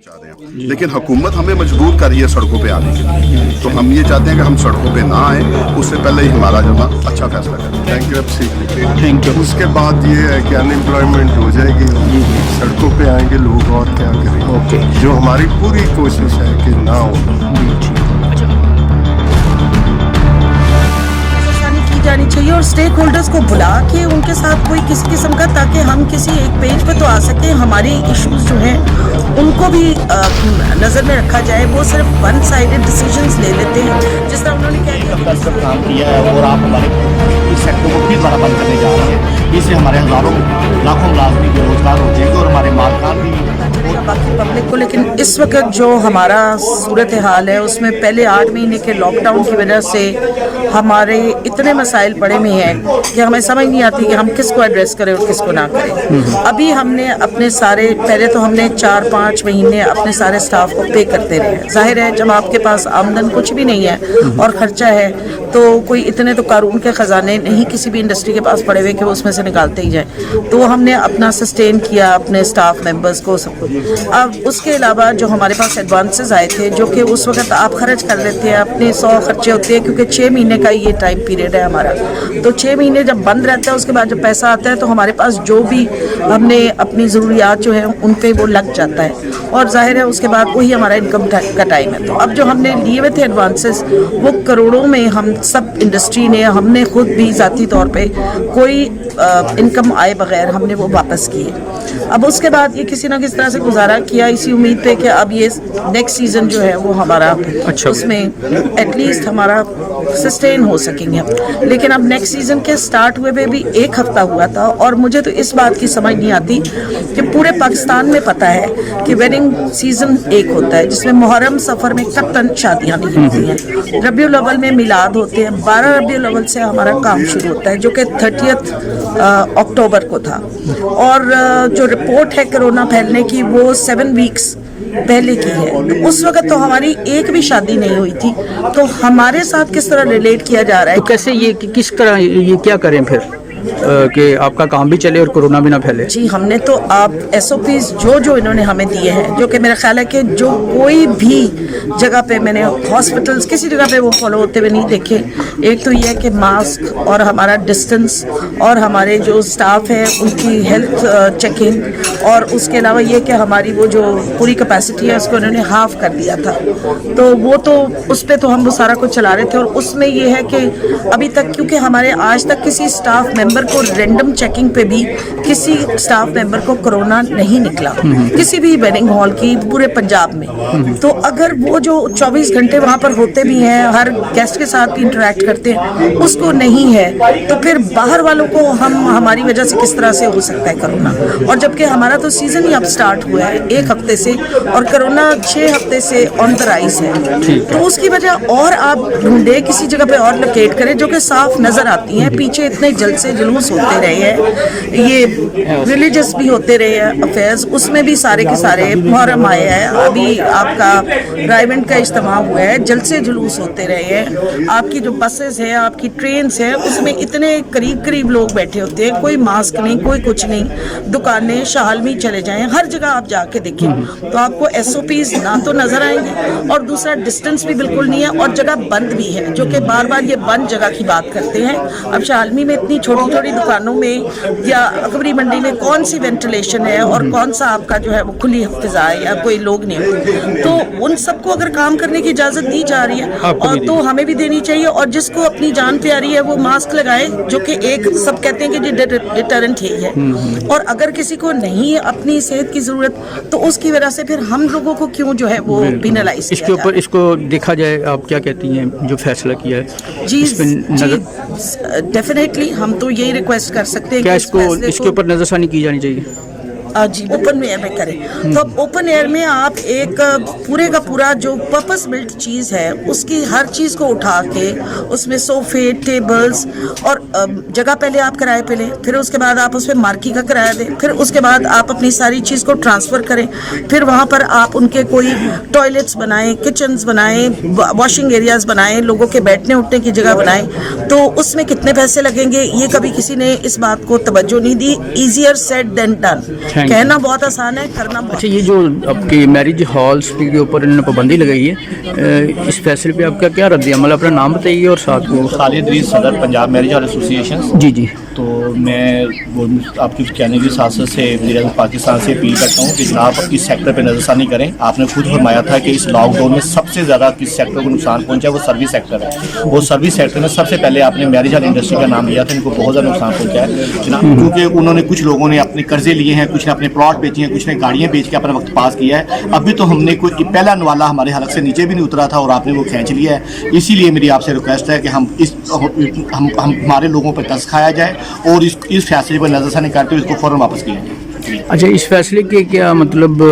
चाह रहे हैं, लेकिन हुकूमत हमें मजबूर कर रही है सड़कों पे आने के लिए। तो हम ये चाहते हैं कि हम सड़कों पे ना आए, उससे पहले ही हमारा जो ना अच्छा फैसला करें। Bankruptcy thank you. उसके बाद ये है कि अनएम्प्लॉयमेंट हो जाएगी, सड़कों पे आएंगे लोग और क्या करेंगे। ओके, जो हमारी पूरी कोशिश है कि ना हो। जानी चाहिए और स्टेक होल्डर्स को बुला के उनके साथ कोई किसी किस्म का, ताकि हम किसी एक पेज पे तो आ सकें, हमारी इश्यूज जो हैं उनको भी नज़र में रखा जाए। वो सिर्फ वन साइडेड डिसीजंस ले लेते हैं, जिस तरह उन्होंने काम किया है और आप हमारे इस सेक्टर को फिर दोबारा बंद करने जा रहे हैं। इससे हमारे हज़ारों लाखों मुलाजमी बेरोजगार हो जाएंगे और हमारे मालकान भी बाकी पब्लिक को। लेकिन इस वक्त जो हमारा सूरत हाल है उसमें पहले 8 महीने के लॉकडाउन की वजह से हमारे इतने मसाइल पड़े हुए हैं कि हमें समझ नहीं आती कि हम किसको एड्रेस करें और किसको ना करें। अभी हमने अपने सारे, पहले तो हमने 4-5 महीने अपने सारे स्टाफ को पे करते रहे। जाहिर है जब आपके पास आमदन कुछ भी नहीं है और खर्चा है तो कोई इतने तो कानून के खजाने नहीं किसी भी इंडस्ट्री के पास पड़े हुए कि वो उसमें से निकालते ही जाए। तो हमने अपना सस्टेन किया अपने स्टाफ मेंबर्स को, सबको। अब उसके अलावा जो हमारे पास एडवांसेस आए थे, जो कि उस वक्त आप खर्च कर लेते हैं, अपने 100 खर्चे होते हैं, क्योंकि 6 महीने का ये टाइम पीरियड है हमारा। तो 6 महीने जब बंद रहता है, उसके बाद जब पैसा आता है तो हमारे पास जो भी हमने अपनी ज़रूरियात जो है उन पे वो लग जाता है, और जाहिर है उसके बाद वही हमारा इनकम का टाइम है। तो अब जो हमने लिए हुए थे एडवांसेस, वो करोड़ों में हम सब इंडस्ट्री ने, हमने खुद भी ज़ाती तौर पे कोई इनकम आए बगैर हमने वो वापस किए। अब उसके बाद ये किसी ना किसी तरह से गुजारा किया, इसी उम्मीद पे कि अब ये नेक्स्ट सीज़न जो है वो हमारा अच्छा, उसमें एटलीस्ट हमारा सस्टेन हो सकेंगे। लेकिन अब नेक्स्ट सीज़न के स्टार्ट हुए भी 1 हफ्ता हुआ था, और मुझे तो इस बात की समझ नहीं आती कि पूरे पाकिस्तान में पता है कि वेडिंग सीज़न एक होता है जिसमें मुहर्रम सफ़र में कत्तन शादियाँ नहीं होती हैं, रबीउल अव्वल में मिलाद होते हैं, 12 रबीउल अव्वल से हमारा काम शुरू होता है जो कि 30 अक्टूबर को था, और जो रिपोर्ट है कोरोना फैलने की वो 7 वीक्स पहले की है। तो उस वक्त तो हमारी एक भी शादी नहीं हुई थी, तो हमारे साथ किस तरह रिलेट किया जा रहा है? तो कैसे ये किस तरह ये क्या करें फिर कि आपका काम भी चले और कोरोना भी ना फैले? जी, हमने तो आप SOPs जो इन्होंने हमें दिए हैं, जो कि मेरा ख्याल है कि जो कोई भी जगह पे मैंने हॉस्पिटल्स किसी जगह पे वो फॉलो होते हुए नहीं देखे। एक तो ये है कि मास्क और हमारा डिस्टेंस और हमारे जो स्टाफ है उनकी हेल्थ चेकिंग, और उसके अलावा ये कि हमारी वो जो पूरी कैपेसिटी है उसको उन्होंने हाफ कर दिया था। तो वो तो उस पर तो हम वो सारा कुछ चला रहे थे, और उसमें ये है कि अभी तक, क्योंकि हमारे आज तक किसी स्टाफ मेंबर को रैंडम चेकिंग पे भी किसी स्टाफ मेंबर को कोरोना नहीं निकला, किसी भी वेडिंग हॉल की पूरे पंजाब में। तो अगर वो जो 24 घंटे वहाँ पर होते भी हैं, हर गेस्ट के साथ भी इंटरेक्ट करते हैं, उसको नहीं है, तो फिर बाहर वालों को हमारी वजह से किस तरह से हो सकता है कोरोना? और जबकि हमारा तो सीजन ही अब स्टार्ट हुआ है 1 हफ्ते से, और कोरोना 6 हफ्ते से ऑन द राइज है। तो उसकी वजह और आप ढूंढे किसी जगह पे और लोकेट करें जो कि साफ नजर आती हैं। पीछे इतने जलसे जुलूस होते रहे हैं, ये रिलीजियस भी होते रहे हैं अफेयर्स, उसमें भी सारे के सारे मुहर्रम आए हैं, अभी आपका रायवेंट का इज्तिमा हुआ है, जलसे जुलूस होते रहे हैं, आपकी जो बसेस हैं, आपकी ट्रेन्स हैं, उसमें इतने करीब लोग बैठे होते हैं, कोई मास्क नहीं, कोई कुछ नहीं। दुकानें शाल में चले जाएं, हर जगह आप जाके देखें तो आपको SOPs ना तो नजर आएंगे, और दूसरा डिस्टेंस भी बिल्कुल नहीं है, और जगह बंद भी है, जो कि बार बार ये बंद जगह की बात करते हैं। अब शालमी में इतनी छोटी छोटी दुकानों में या अकबरी मंडी में कौन सी वेंटिलेशन है और कौन सा आपका जो है वो खुली फिजा है या कोई लोग नहीं होते? तो उन सबको अगर काम करने की इजाजत दी जा रही है और तो हमें भी देनी चाहिए, और जिसको अपनी जान प्यारी है वो मास्क लगाए, जो कि एक सब कहते हैं कि डिटरेंट ही है। और अगर किसी को नहीं है अपनी सेहत की जरूरत, तो उसकी वजह से फिर हम लोगों को क्यों जो है वो पेनलाइज इसके ऊपर इसको देखा जाए, आप क्या कहती हैं जो फैसला किया है? जी, डेफिनेटली हम तो यही रिक्वेस्ट कर सकते हैं क्या कि इसके ऊपर नजरसानी की जानी चाहिए? जी, ओपन एयर में करें। तो ओपन एयर में आप एक पूरे का पूरा जो पर्पस बिल्ट चीज़ है उसकी हर चीज़ को उठा के उसमें सोफे, टेबल्स और जगह पहले आप किराए पे लें, फिर उसके बाद आप उस पर मार्की का किराया दें, फिर उसके बाद आप अपनी सारी चीज़ को ट्रांसफ़र करें, फिर वहाँ पर आप उनके कोई टॉयलेट्स बनाएं, किचन्स बनाएं, वॉशिंग एरियाज़ बनाएं, लोगों के बैठने उठने की जगह बनाएं। तो उसमें कितने पैसे लगेंगे ये कभी किसी ने इस बात को तवज्जो नहीं दी। Easier said than done. Thank you. कहना बहुत आसान है, करना बहुत। अच्छा, ये जो आपके मैरिज हॉल्स के ऊपर इन्होंने पाबंदी लगाई है, इस फैसले पे आपका क्या रद्द अमल? अपना नाम बताइए और साथ में। खालिद रीज, सदर पंजाब मैरिज हॉल एसोसिएशन। जी जी। तो मैं आपकी कहने की साथ से वज़ीर-ए-आज़म पाकिस्तान से अपील करता हूँ कि जनाब इस सेक्टर पर नज़रसानी करें। आपने खुद फरमाया था कि इस लॉकडाउन में सबसे ज़्यादा किस सेक्टर को नुकसान पहुंचा, वो सर्विस सेक्टर है। वो सर्विस सेक्टर में सबसे पहले आपने मैरिज हॉल इंडस्ट्री का नाम लिया था, इनको बहुत ज़्यादा नुकसान पहुंचा है जनाब, क्योंकि उन्होंने कुछ लोगों ने अपने कर्जे लिए हैं, कुछ ने अपने प्लॉट बेचे हैं, कुछ ने गाड़ियाँ बेच के अपना वक्त पास किया है। अभी तो हमने कोई पहला नवाला हमारे हलक से नीचे भी नहीं उतरा था और आपने वो खींच लिया है। इसीलिए मेरी आपसे रिक्वेस्ट है कि हम हमारे लोगों पर तरस खाया जाए और इस फैसले पर नज़रसानी करते हुए इसको फ़ौरन वापस किया जाए। अच्छा, इस फैसले के क्या मतलब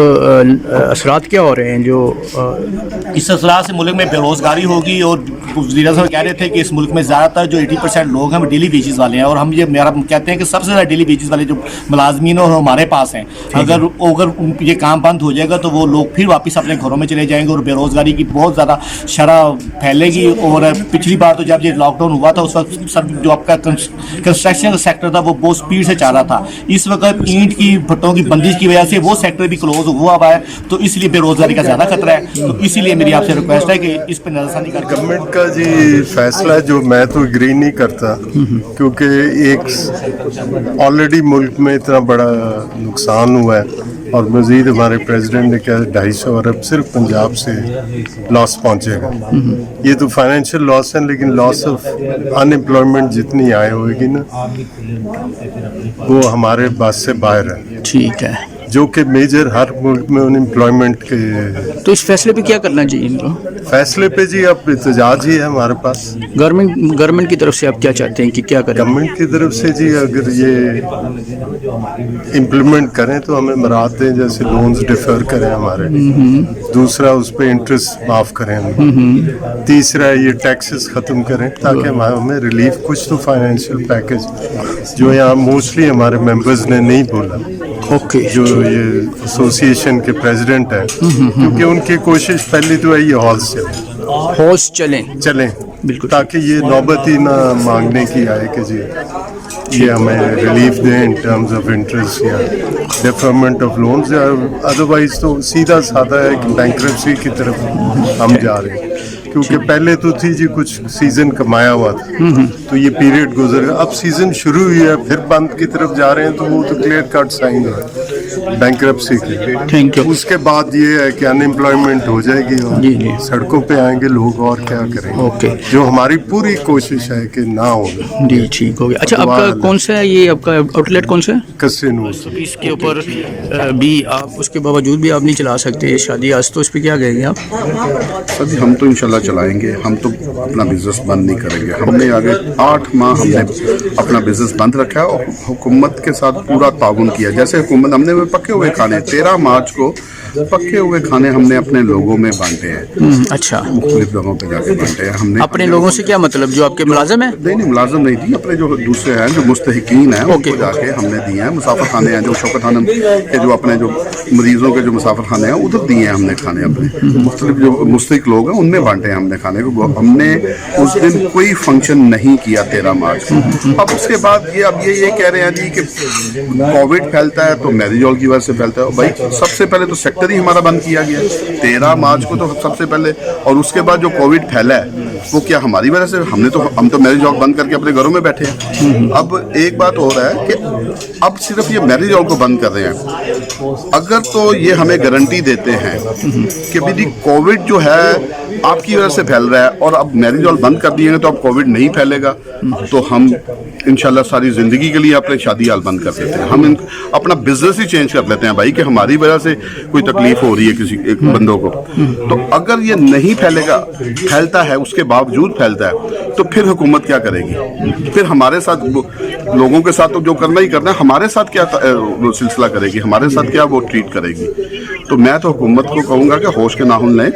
असरात क्या हो रहे हैं? जो इस असरा से मुल्क में बेरोज़गारी होगी और वज़ीर आज़म कह रहे थे कि इस मुल्क में ज़्यादातर जो 80% लोग हैं वो डेली वेजेस वाले हैं और हम ये मेरा कहते हैं कि सबसे ज़्यादा डेली वेजेस वाले जो मुलाजमीन और हमारे पास हैं, अगर ये काम बंद हो जाएगा तो वो लोग फिर वापस अपने घरों में चले जाएंगे और बेरोज़गारी की बहुत ज़्यादा शरह फैलेगी। और पिछली बार तो जब ये लॉकडाउन हुआ था उस वक्त सब जो आपका कंस्ट्रक्शन का सेक्टर था वो बहुत स्पीड से चल रहा था। इस वक्त ईंट की भट्टों की बंदिश की वजह से वो सेक्टर भी क्लोज हुआ है, तो इसलिए बेरोजगारी का ज़्यादा खतरा है। तो इसीलिए मेरी आपसे रिक्वेस्ट है कि इस पर नज़रसानी कर। गवर्नमेंट का जी फैसला जो मैं तो एग्री नहीं करता, क्योंकि एक ऑलरेडी मुल्क में इतना बड़ा नुकसान हुआ है और मज़ीद हमारे प्रेसिडेंट ने कहा 250 अरब सिर्फ पंजाब से लॉस पहुंचेगा। ये तो फाइनेंशियल लॉस है, लेकिन लॉस ऑफ अनएम्प्लॉयमेंट जितनी आए होगी ना वो हमारे बस से बाहर है। ठीक है, जो कि मेजर हर मुल्क में अनएम्प्लॉयमेंट के। तो इस फैसले पे क्या करना चाहिए इनको? फैसले पे जी अब एहतजाज ही है हमारे पास। गवर्नमेंट की तरफ से आप क्या चाहते हैं कि क्या करें? गवर्नमेंट की तरफ से जी अगर ये इम्प्लीमेंट करें तो हमें मराद दें, जैसे लोन्स डिफर करें हमारे। दूसरा, उस पर इंटरेस्ट माफ करें हमें। तीसरा, ये टैक्सेस ख़त्म करें ताकि हमें रिलीफ कुछ तो फाइनेंशियल पैकेज जो यहाँ मोस्टली हमारे मेंबर्स ने नहीं बोला। ओके, जो ये एसोसिएशन के प्रेसिडेंट हैं, क्योंकि उनकी कोशिश पहली तो है ये हॉल्स चलें बिल्कुल, ताकि ये नौबत ही ना मांगने की आए कि जी ये हमें रिलीफ दें इन टर्म्स ऑफ इंटरेस्ट या डिफरमेंट ऑफ लोन्स, या अदरवाइज तो सीधा साधा है कि बैंक्रप्सी की तरफ हम जा रहे हैं। क्योंकि पहले तो थी जी कुछ सीजन कमाया हुआ था तो ये पीरियड गुजर गया, अब सीजन शुरू हुई है फिर बंद की तरफ जा रहे हैं, तो वो तो क्लियर कट साइन है बैंक्रप्सी की। Thank you. उसके बाद ये है कि अनएम्प्लॉयमेंट हो जाएगी और सड़कों पे आएंगे लोग और क्या करेंगे। ओके, जो हमारी पूरी कोशिश है कि ना हो। जी ठीक हो गया। अच्छा, आपका कौन सा है ये आपका आउटलेट कौन सा है? कसिनोस। इसके ऊपर भी आप उसके बावजूद भी आप नहीं चला सकते शादी आज, तो इस पर क्या कहेंगे आप? सर जी, हम तो इंशाल्लाह चलाएंगे, हम तो अपना बिजनेस बंद नहीं करेंगे। हमने आगे 8 माह हमने अपना बिजनेस बंद रखा है और हुकूमत के साथ पूरा ताउन किया। जैसे हुकूमत हमने पके हुए खाने 13 मार्च को पके हुए खाने हमने अपने लोगों में बांटे हैं। अच्छा, मुख्तलिफ जगहों पे जाके बांटे हैं हमने। अपने लोगों से क्या मतलब? जो आपके मुलाजिम है? नहीं, मुलाजिम नहीं थी, अपने जो दूसरे हैं जो मुस्तहिकीन हैं उनको जाके हमने दिए हैं। मुसाफिर खाने हैं जो शौकत खानम के जो अपने जो मरीजों के जो मुसाफिर खाने हैं उधर दिए हैं हमने खाने। अपने मुख्तलिफ जो मुस्तहिक लोग हैं उनमें बांटे हैं हमने खाने को। हमने उस दिन कोई फंक्शन नहीं किया 13 मार्च को। अब उसके बाद ये कह रहे हैं जी कि कोविड फैलता है तो मैरिज हॉल की वजह से फैलता है। भाई सबसे पहले तो सेक्टर ही हमारा बंद किया गया 13 मार्च को तो सबसे पहले, और उसके बाद जो कोविड फैला है वो क्या हमारी वजह से? हम तो मैरिज हॉल बंद करके अपने घरों में बैठे हैं। अब एक बात हो रहा है कि अब सिर्फ ये मैरिज हॉल को बंद कर रहे हैं। अगर तो ये हमें गारंटी देते हैं कि भाई कोविड जो है आपकी वजह से फैल रहा है और अब मैरिज हॉल बंद कर दिए तो अब कोविड नहीं फैलेगा, तो हम इंशाल्लाह सारी ज़िंदगी के लिए अपने शादी हॉल बंद कर देते हैं। हम अपना बिजनेस ही चेंज कर लेते हैं भाई कि हमारी वजह से कोई तकलीफ हो रही है किसी एक बंदों को। तो अगर ये नहीं फैलता है उसके बावजूद फैलता है तो फिर हुकूमत क्या करेगी? फिर हमारे साथ लोगों के साथ तो जो करना ही करना है, हमारे साथ क्या सिलसिला करेगी? हमारे साथ क्या वो ट्रीट करेगी? तो मैं तो हुकूमत को कहूँगा कि होश के नाखून लें,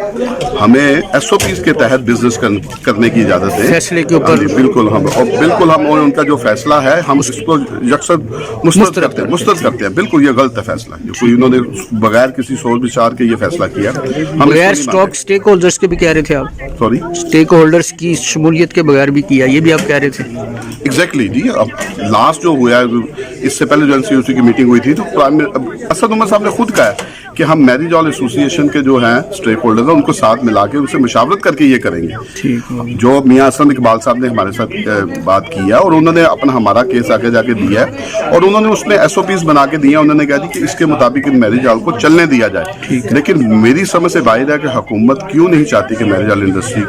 हमें SOPs के तहत बिजनेस करने की इजाज़त दें फैसले के ऊपर। हाँ जी, बिल्कुल हम और उनका जो फैसला है हम इसको यकसर मुस्तरद करते हैं। बिल्कुल ये गलत है फैसला, कोई उन्होंने बगैर किसी सोच विचार के ये फैसला किया। हम बगैर इसको नहीं स्टॉक स्टेक होल्डर्स के भी कह रहे थे आप, मानते। सॉरी, स्टेक होल्डर्स की शमूलियत के बगैर भी किया, ये भी आप कह रहे थे। एग्जैक्टली जी। अब लास्ट जो हुआ है, इससे पहले जो NCOC की मीटिंग हुई थी तो असद उमर साहब ने खुद कहा है कि हम मैरिज हॉल एसोसिएशन के जो हैं स्टेक होल्डर हैं उनको साथ मिला के उनसे मुशावरत करके ये करेंगे। ठीक है। जो मियां असलम इकबाल साहब ने हमारे साथ बात की है और उन्होंने अपना हमारा केस आगे जाके दिया है और उन्होंने उसमें SOPs बना के दिए। उन्होंने कहा कि इसके मुताबिक इन मैरिज हॉल को चलने दिया जाए। लेकिन मेरी समझ से बाहर है कि हुकूमत क्यों नहीं चाहती कि मैरिज हॉल इंडस्ट्री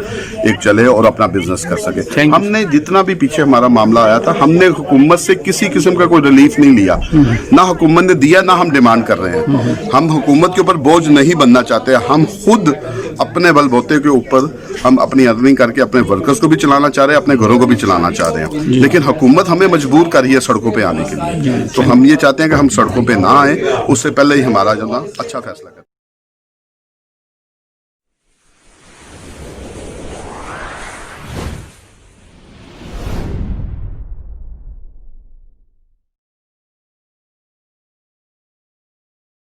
एक चले और अपना बिजनेस कर सके। Thank you. हमने जितना भी पीछे हमारा मामला आया था, हमने हुकूमत से किसी किस्म का कोई रिलीफ नहीं लिया, ना हुकूमत ने दिया ना हम डिमांड कर रहे हैं। हम हुकूमत के ऊपर बोझ नहीं बनना चाहते। हम खुद अपने बलबूते के ऊपर हम अपनी अर्निंग करके अपने वर्कर्स को भी चलाना चाह रहे हैं, अपने घरों को भी चलाना चाह रहे हैं। लेकिन हुकूमत हमें मजबूर कर रही है सड़कों पे आने के लिए। तो हम ये चाहते हैं कि हम सड़कों पे ना आए, उससे पहले ही हमारा जो ना अच्छा फैसला करें।